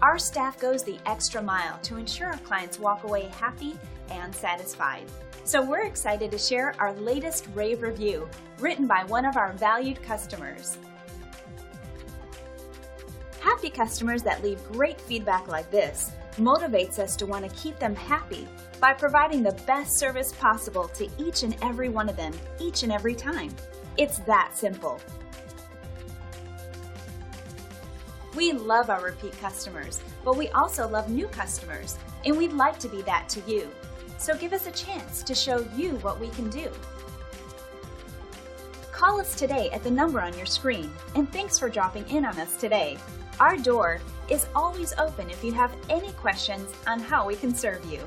Our staff goes the extra mile to ensure our clients walk away happy and satisfied. So we're excited to share our latest rave review, written by one of our valued customers. Happy customers that leave great feedback like this motivates us to want to keep them happy by providing the best service possible to each and every one of them, each and every time. It's that simple. We love our repeat customers, but we also love new customers, and we'd like to be that to you. So give us a chance to show you what we can do. Call us today at the number on your screen, and thanks for dropping in on us today. Our door is always open if you have any questions on how we can serve you.